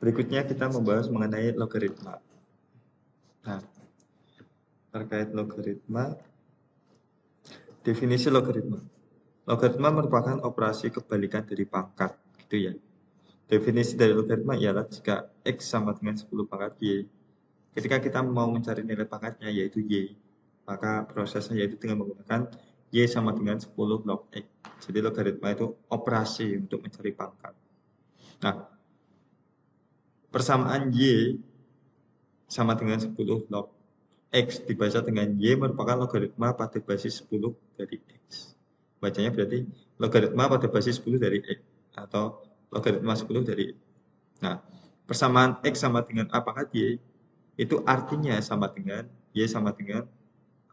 Berikutnya kita membahas mengenai logaritma. Nah, terkait logaritma, definisi logaritma. Logaritma merupakan operasi kebalikan dari pangkat, gitu ya. Definisi dari logaritma ialah jika X sama dengan 10 pangkat Y, ketika kita mau mencari nilai pangkatnya yaitu Y, maka prosesnya yaitu dengan menggunakan Y sama dengan 10 log X. Jadi logaritma itu operasi untuk mencari pangkat. Nah, persamaan Y sama dengan 10 log X dibaca dengan Y merupakan logaritma pada basis 10 dari X. Bacanya berarti logaritma pada basis 10 dari X atau logaritma 10 dari X. Nah, persamaan X sama dengan A pangkat Y itu artinya sama dengan Y sama dengan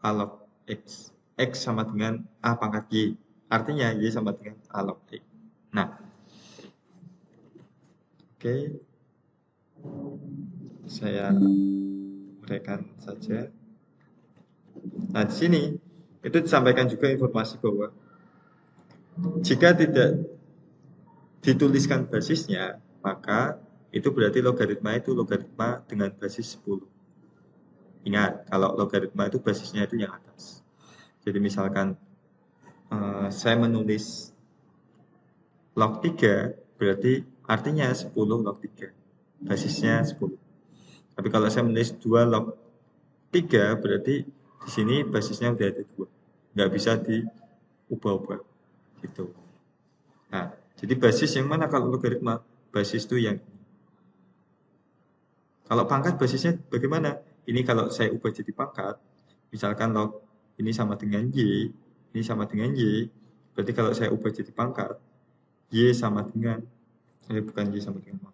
A log X. X sama dengan A pangkat Y. Artinya Y sama dengan A log X. Nah, oke. Saya uraikan saja. Nah, di sini itu disampaikan juga informasi bahwa jika tidak dituliskan basisnya, maka itu berarti logaritma itu logaritma dengan basis 10. Ingat, kalau logaritma itu basisnya itu yang atas. Jadi misalkan saya menulis log 3, berarti artinya 10 log 3. Basisnya 10. Tapi kalau saya menulis 2 log 3, berarti di sini basisnya udah ada 2. Nggak bisa diubah-ubah. Gitu. Nah, jadi basis yang mana kalau logaritma? Basis itu yang ini. Kalau pangkat basisnya bagaimana? Ini kalau saya ubah jadi pangkat, misalkan log ini sama dengan Y, ini sama dengan Y, berarti kalau saya ubah jadi pangkat, Y sama dengan, bukan Y sama dengan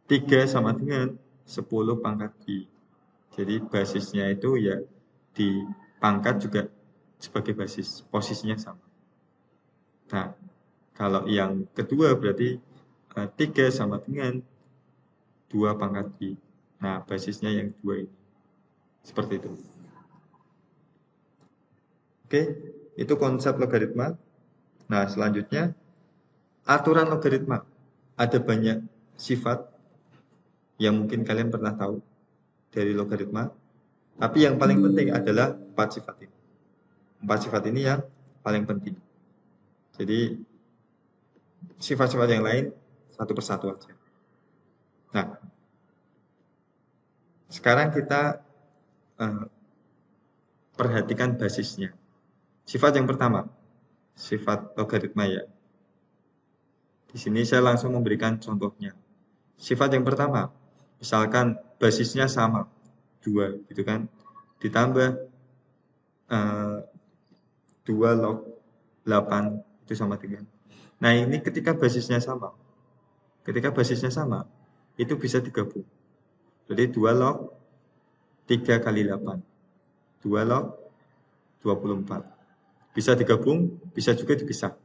3 sama dengan 10 pangkat Y. Jadi basisnya itu ya di pangkat juga sebagai basis, posisinya sama. Nah, kalau yang kedua berarti 3 sama dengan 2 pangkat Y. Nah, basisnya yang 2 ini. Seperti itu. Oke, itu konsep logaritma. Nah, selanjutnya, aturan logaritma. Ada banyak sifat yang mungkin kalian pernah tahu dari logaritma. Tapi yang paling penting adalah 4 sifat ini. 4 sifat ini yang paling penting. Jadi, sifat-sifat yang lain satu persatu aja. Nah, sekarang kita perhatikan basisnya. Sifat yang pertama, sifat logaritma ya. Di sini saya langsung memberikan contohnya. Sifat yang pertama, misalkan basisnya sama, 2 gitu kan. Ditambah 2 log 8 itu sama dengan. Nah, ini ketika basisnya sama. Ketika basisnya sama, itu bisa digabung. Jadi 2 log 3 kali 8. 2 log 24. Bisa digabung, bisa juga dipisah.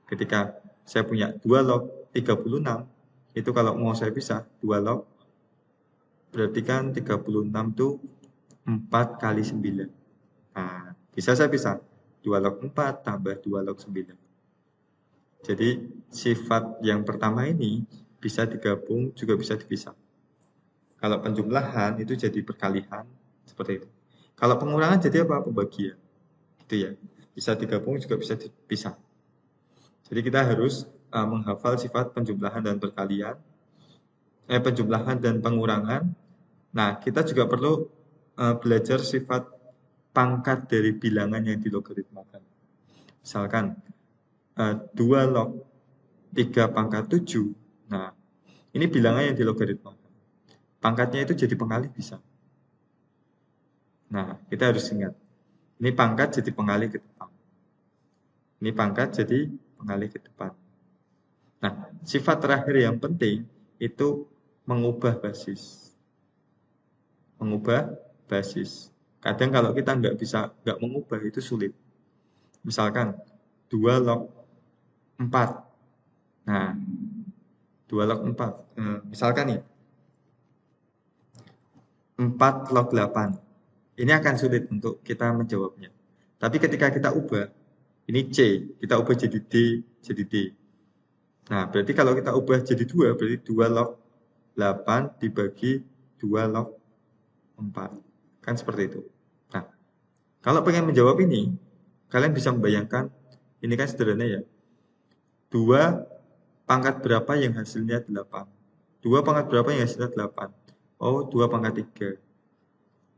Ketika saya punya 2 log 36, itu kalau mau saya pisah, 2 log, berarti kan 36 itu 4 kali 9. Nah, bisa saya pisah. 2 log 4 tambah 2 log 9. Jadi, sifat yang pertama ini bisa digabung, juga bisa dipisah. Kalau penjumlahan itu jadi perkalian, seperti itu. Kalau pengurangan jadi apa? Pembagian. Gitu ya. Bisa digabung, juga bisa dipisah. Jadi kita harus menghafal sifat penjumlahan dan perkalian, penjumlahan dan pengurangan. Nah, kita juga perlu belajar sifat pangkat dari bilangan yang dilogaritmakan. Misalkan 2 log 3 pangkat 7. Nah, ini bilangan yang dilogaritmakan. Pangkatnya itu jadi pengalih bisa. Nah, kita harus ingat. Ini pangkat jadi pengalih ke depan. Ini pangkat jadi pengalih ke depan. Nah, sifat terakhir yang penting itu mengubah basis. Mengubah basis. Kadang kalau kita nggak mengubah itu sulit. Misalkan 2 log 4. Nah, 2 log 4. Misalkan nih, 4 log 8. Ini akan sulit untuk kita menjawabnya. Tapi ketika kita ubah, ini C, kita ubah jadi D, jadi D. Nah, berarti kalau kita ubah jadi 2, berarti 2 log 8 dibagi 2 log 4. Kan seperti itu. Nah, kalau pengen menjawab ini, kalian bisa membayangkan, ini kan sederhana ya. 2 pangkat berapa yang hasilnya 8? 2 pangkat berapa yang hasilnya 8? Oh, 2 pangkat 3.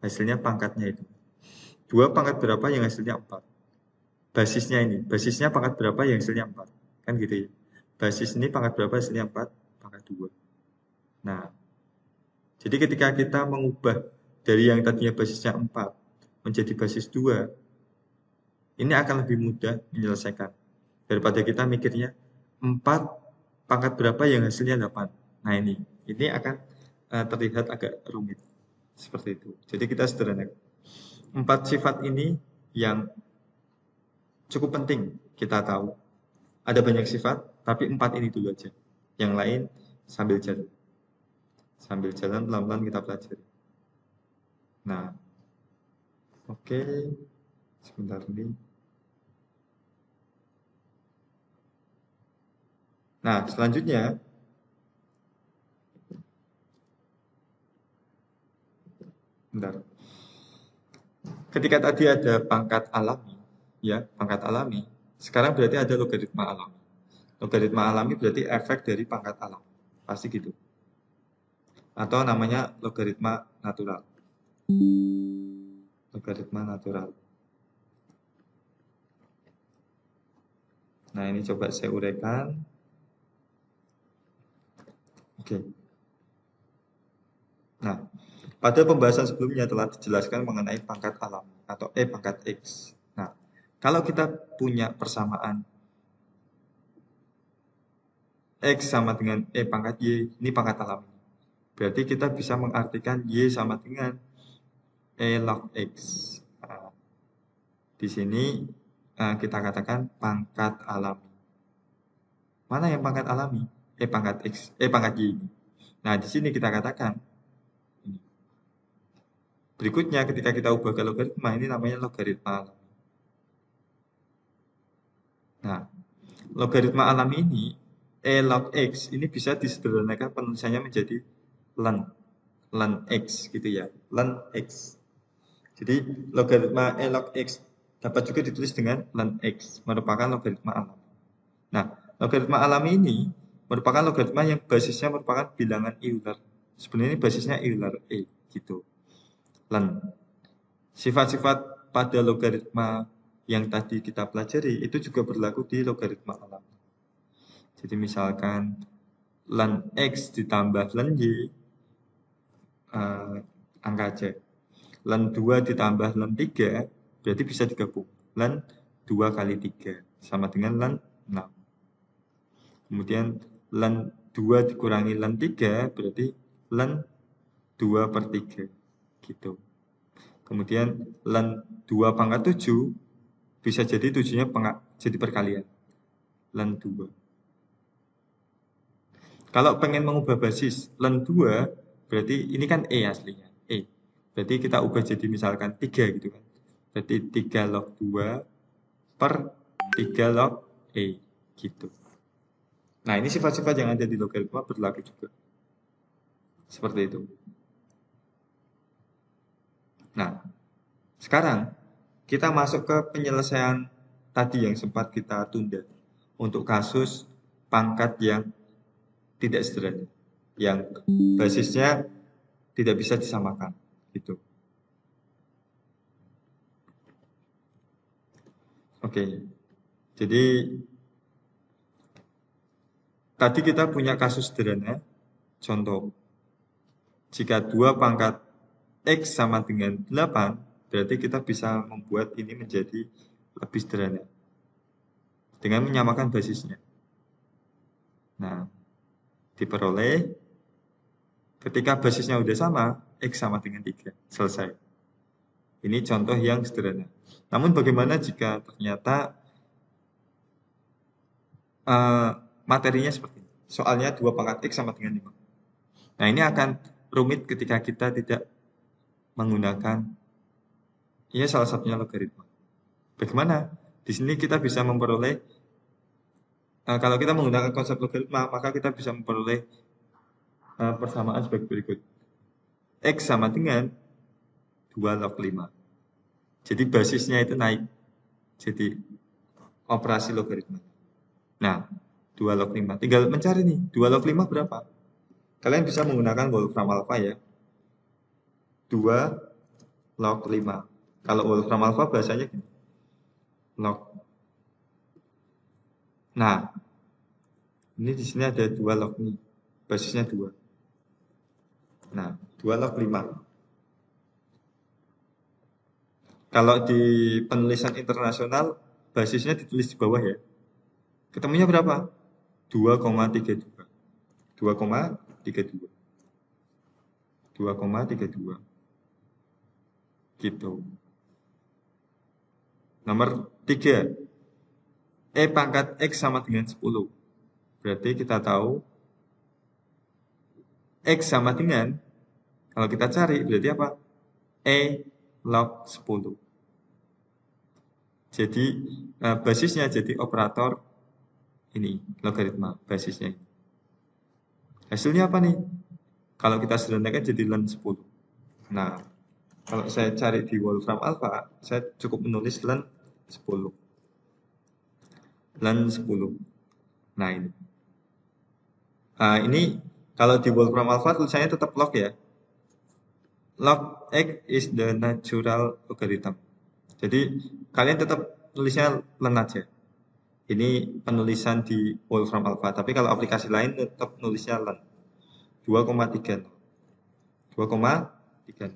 Hasilnya pangkatnya itu. 2 pangkat berapa yang hasilnya 4? Basisnya ini. Basisnya pangkat berapa yang hasilnya 4? Kan gitu ya. Basis ini pangkat berapa hasilnya 4? Pangkat 2. Nah, jadi ketika kita mengubah dari yang tadinya basisnya 4 menjadi basis 2, ini akan lebih mudah menyelesaikan. Daripada kita mikirnya 4 pangkat berapa yang hasilnya 8. Nah ini akan terlihat agak rumit. Seperti itu. Jadi kita sederhanakan. 4 sifat ini yang cukup penting kita tahu. Ada banyak sifat, tapi 4 ini dulu aja. Yang lain sambil jalan. Sambil jalan pelan-pelan kita pelajari. Nah, oke. Sebentar ini. Nah, selanjutnya bentar. Ketika tadi ada pangkat alami, ya, pangkat alami, sekarang berarti ada logaritma alami. Logaritma alami berarti efek dari pangkat alami. Pasti gitu. Atau namanya logaritma natural. Logaritma natural. Nah, ini coba saya uraikan. Oke. Nah, pada pembahasan sebelumnya telah dijelaskan mengenai pangkat alami atau pangkat X. Nah, kalau kita punya persamaan X sama dengan pangkat Y, ini pangkat alami. Berarti kita bisa mengartikan Y sama dengan log X. Nah, di sini kita katakan pangkat alami. Mana yang pangkat alami? Pangkat X, pangkat Y ini. Nah, di sini kita katakan ini. Berikutnya ketika kita ubah ke logaritma, ini namanya logaritma alami. Nah, logaritma alami ini log X ini bisa disederhanakan penulisannya menjadi ln X gitu ya, ln X. Jadi logaritma log X dapat juga ditulis dengan ln X, merupakan logaritma alami. Nah, logaritma alami ini merupakan logaritma yang basisnya merupakan bilangan Euler. Sebenarnya basisnya Euler gitu. Ln. Sifat-sifat pada logaritma yang tadi kita pelajari itu juga berlaku di logaritma alami. Jadi misalkan ln X ditambah ln Y, angka C. Ln 2 ditambah ln 3, berarti bisa digabung. Ln 2 kali 3, sama dengan ln 6. Kemudian ln 2 dikurangi ln 3, berarti ln 2 per 3. Gitu. Kemudian ln 2 pangkat 7, bisa jadi 7-nya jadi perkalian. Ln 2. Kalau pengen mengubah basis ln 2, berarti ini kan aslinya. Berarti kita ubah jadi misalkan 3 gitu kan. Berarti 3 log 2 per 3 log gitu. Nah, ini sifat-sifat yang ada di logaritma berlaku juga. Seperti itu. Nah, sekarang kita masuk ke penyelesaian tadi yang sempat kita tunda. Untuk kasus pangkat yang tidak sederhana. Yang basisnya tidak bisa disamakan. Gitu. Oke. Jadi tadi kita punya kasus sederhana. Contoh, jika 2 pangkat X sama dengan 8, berarti kita bisa membuat ini menjadi lebih sederhana. Dengan menyamakan basisnya. Nah, diperoleh ketika basisnya udah sama, X sama dengan 3. Selesai. Ini contoh yang sederhana. Namun bagaimana jika ternyata materinya seperti ini? Soalnya 2 pangkat X sama dengan 5. Nah, ini akan rumit ketika kita tidak menggunakan salah satunya logaritma. Bagaimana? Di sini kita bisa memperoleh kalau kita menggunakan konsep logaritma, maka kita bisa memperoleh persamaan sebagai berikut. X sama dengan 2 log 5. Jadi basisnya itu naik. Jadi operasi logaritma. Nah, 2 log 5. Tinggal mencari nih, 2 log 5 berapa? Kalian bisa menggunakan Wolfram Alpha ya. 2 log 5. Kalau Wolfram Alpha bahasanya gini. Log. Nah, ini di sini ada 2 log nih. Basisnya 2. Nah, 2 log 5. Kalau di penulisan internasional, basisnya ditulis di bawah ya. Ketemunya berapa? 2,32. 2,32. 2,32. Gitu. Nomor 3. E pangkat X sama dengan 10. Berarti kita tahu X sama dengan, kalau kita cari berarti apa? E log 10. Jadi basisnya jadi operator ini, logaritma basisnya. Hasilnya apa nih? Kalau kita sederhanakan jadi ln 10. Nah, kalau saya cari di Wolfram Alpha, saya cukup menulis ln 10. Ln 10. Nah, ini. Ini kalau di Wolfram Alpha tulisannya tetap log ya. Log X is the natural logarithm. Jadi kalian tetap tulisnya ln aja. Ini penulisan di Wolfram Alpha. Tapi kalau aplikasi lain tetap nulisnya ln. 2,30. 2,30.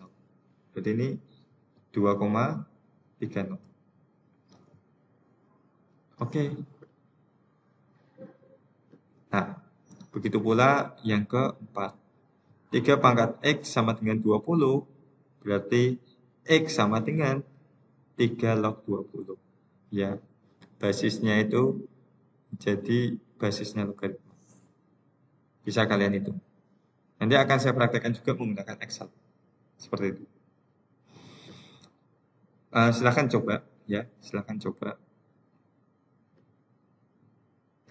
Berarti ini 2,30. Oke. Nah, begitu pula yang keempat. 3 pangkat X sama dengan 20. Berarti X sama dengan 3 log 20. Ya, basisnya itu jadi basisnya logaritma. Bisa kalian hitung. Nanti akan saya praktekkan juga menggunakan Excel. Seperti itu. Silahkan coba. Ya, silahkan coba.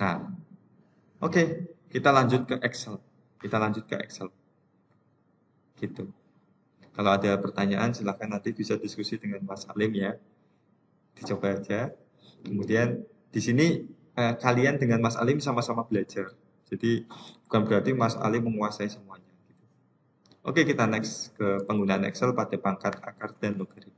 Nah, oke. Kita lanjut ke Excel. Gitu. Kalau ada pertanyaan, silahkan nanti bisa diskusi dengan Mas Alim ya. Dicoba aja. Kemudian di sini kalian dengan Mas Alim sama-sama belajar. Jadi bukan berarti Mas Alim menguasai semuanya. Oke, kita next ke penggunaan Excel pada pangkat akar dan logaritma.